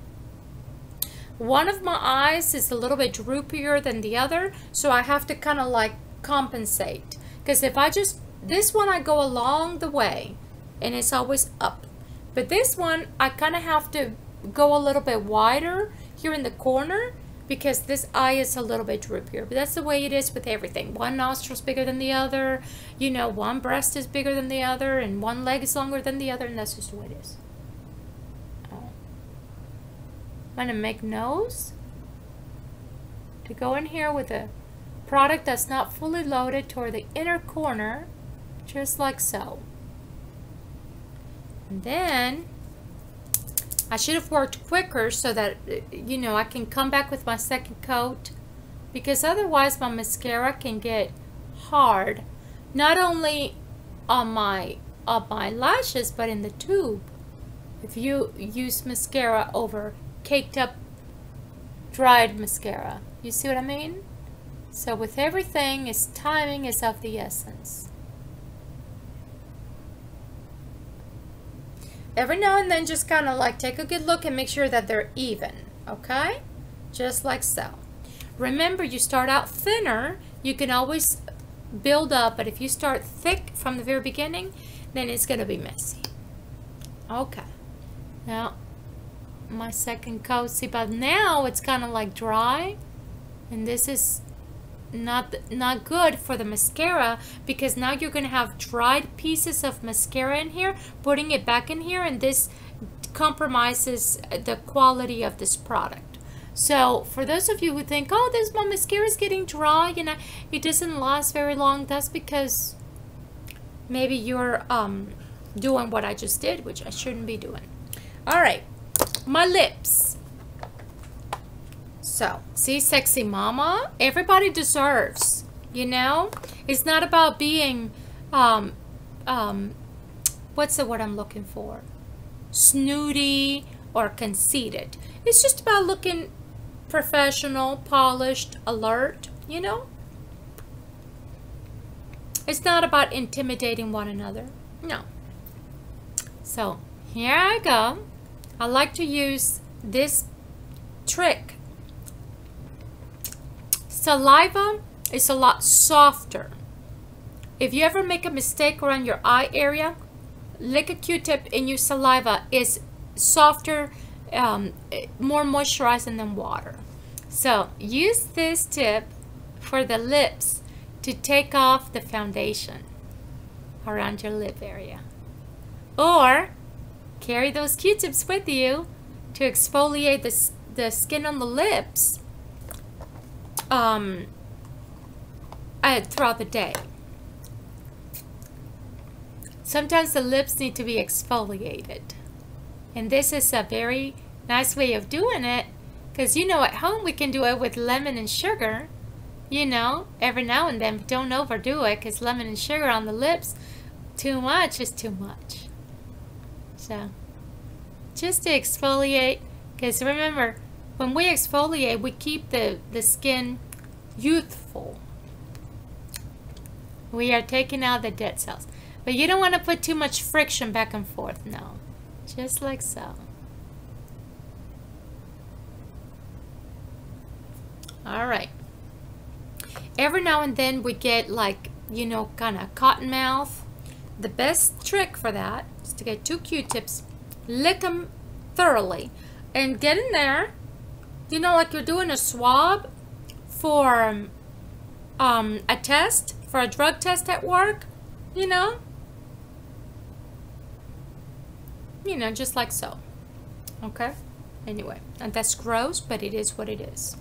One of my eyes is a little bit droopier than the other, so I have to kind of like compensate. Because if I just, this one I go along the way and it's always up. But this one I kind of have to go a little bit wider here in the corner because this eye is a little bit droopier. But that's the way it is with everything. One nostril's bigger than the other, you know, one breast is bigger than the other, and one leg is longer than the other, and that's just the way it is. I'm going to make nose to go in here with a product that's not fully loaded toward the inner corner, just like so. And then I should have worked quicker so that, you know, I can come back with my second coat, because otherwise my mascara can get hard, not only on my lashes, but in the tube. If you use mascara over caked up dried mascara, you see what I mean? So with everything, timing is of the essence. Every now and then just kind of like take a good look and make sure that they're even, okay? Just like so. Remember, you start out thinner, you can always build up, but if you start thick from the very beginning, then it's going to be messy. Okay. Now my second coat, see, but now it's kind of like dry, and this is not good for the mascara, because now you're going to have dried pieces of mascara in here, putting it back in here, and this compromises the quality of this product. So for those of you who think, oh, my mascara is getting dry, you know, it doesn't last very long, that's because maybe you're doing what I just did, which I shouldn't be doing. All right, my lips. So, see, sexy mama, everybody deserves, you know? It's not about being, what's the word I'm looking for? Snooty or conceited. It's just about looking professional, polished, alert, you know? It's not about intimidating one another. No. So, here I go. I like to use this trick. Saliva is a lot softer. If you ever make a mistake around your eye area, lick a Q-tip and your saliva is softer, more moisturizing than water. So use this tip for the lips to take off the foundation around your lip area. Or carry those Q-tips with you to exfoliate the skin on the lips throughout the day. Sometimes the lips need to be exfoliated, and this is a very nice way of doing it, because you know, at home we can do it with lemon and sugar, you know, every now and then, but don't overdo it, because lemon and sugar on the lips, too much is too much. So just to exfoliate, because remember, when we exfoliate, we keep the skin youthful. We are taking out the dead cells. But you don't want to put too much friction back and forth. No. Just like so. Alright. Every now and then we get like, you know, kind of cotton mouth. The best trick for that is to get 2 Q-tips, lick them thoroughly, and get in there, you know, like you're doing a swab for a test, for a drug test at work, you know, just like so. Okay, anyway, and that's gross, but it is what it is.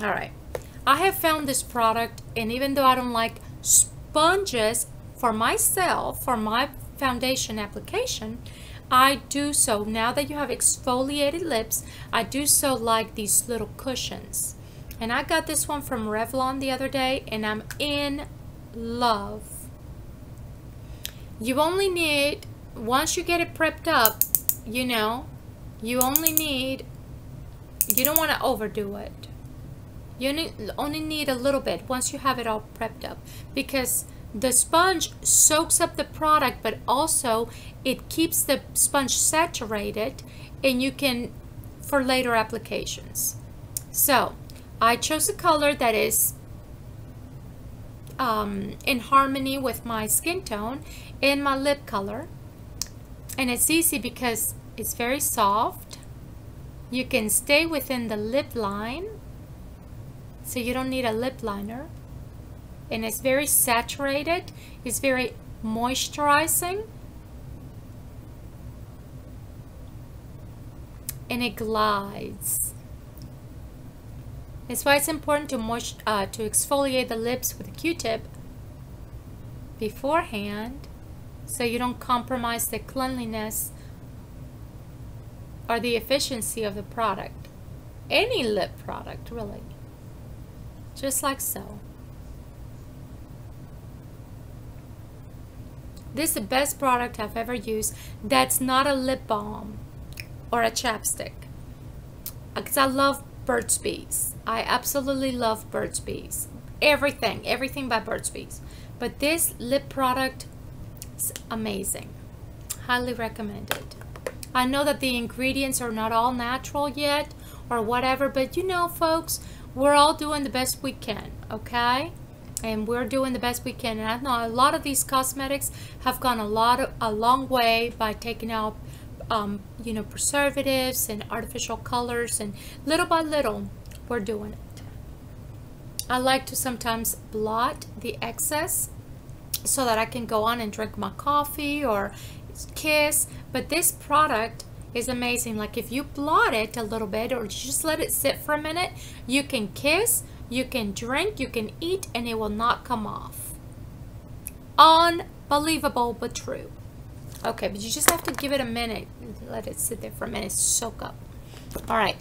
All right, I have found this product, and even though I don't like sponges for myself, for my foundation application, I do so, now that you have exfoliated lips, I do so like these little cushions. And I got this one from Revlon the other day, and I'm in love. You only need, once you get it prepped up, you know, you only need, you don't want to overdo it. You only need a little bit once you have it all prepped up, because the sponge soaks up the product, but also it keeps the sponge saturated, and you can, for later applications. So I chose a color that is in harmony with my skin tone and my lip color, and it's easy because it's very soft. You can stay within the lip line, so you don't need a lip liner, and it's very saturated. It's very moisturizing, and it glides. That's why it's important to exfoliate the lips with a Q-tip beforehand, so you don't compromise the cleanliness or the efficiency of the product. Any lip product, really. Just like so. This is the best product I've ever used that's not a lip balm or a chapstick, because I love Burt's Bees. I absolutely love Burt's Bees. Everything by Burt's Bees. But this lip product is amazing. Highly recommended. I know that the ingredients are not all natural yet or whatever, but you know, folks, we're all doing the best we can, okay? And we're doing the best we can. And I know a lot of these cosmetics have gone a long way by taking out you know, preservatives and artificial colors, and little by little we're doing it. I like to sometimes blot the excess so that I can go on and drink my coffee or kiss, but this product is amazing. Like if you blot it a little bit or just let it sit for a minute, you can kiss, you can drink, you can eat, and it will not come off. Unbelievable but true. Okay, but you just have to give it a minute. Let it sit there for a minute, soak up. All right.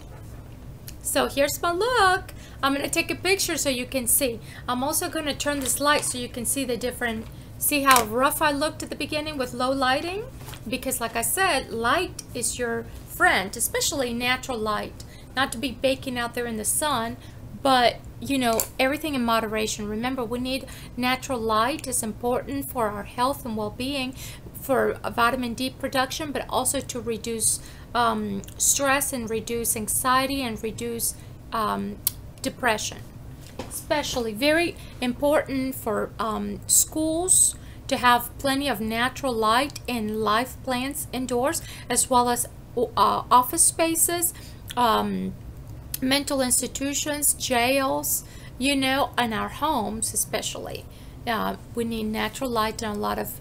So here's my look. I'm going to take a picture so you can see. I'm also going to turn this light so you can see the different, see how rough I looked at the beginning with low lighting? Because like I said, light is your friend, especially natural light. Not to be baking out there in the sun, but you know, everything in moderation. Remember, we need natural light. It's important for our health and well-being, for vitamin D production, but also to reduce stress and reduce anxiety and reduce depression. Especially very important for schools to have plenty of natural light and live plants indoors, as well as office spaces, mental institutions, jails, you know, and our homes especially. We need natural light and a lot of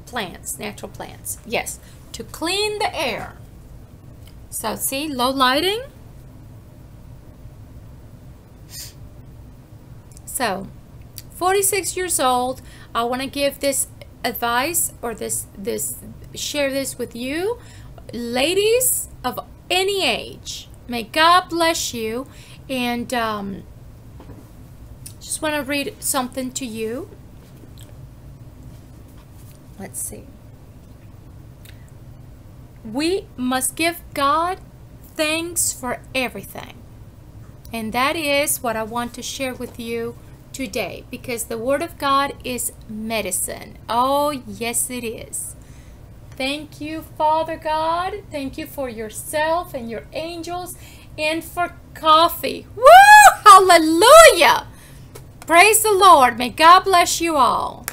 plants, natural plants, yes, to clean the air. So see, low lighting. So 46 years old, I want to give this advice, or share this with you ladies of any age. May God bless you. And just want to read something to you. Let's see. We must give God thanks for everything. And that is what I want to share with you today, because the Word of God is medicine. Oh, yes, it is. Thank you, Father God. Thank you for yourself and your angels and for coffee. Woo! Hallelujah! Praise the Lord. May God bless you all.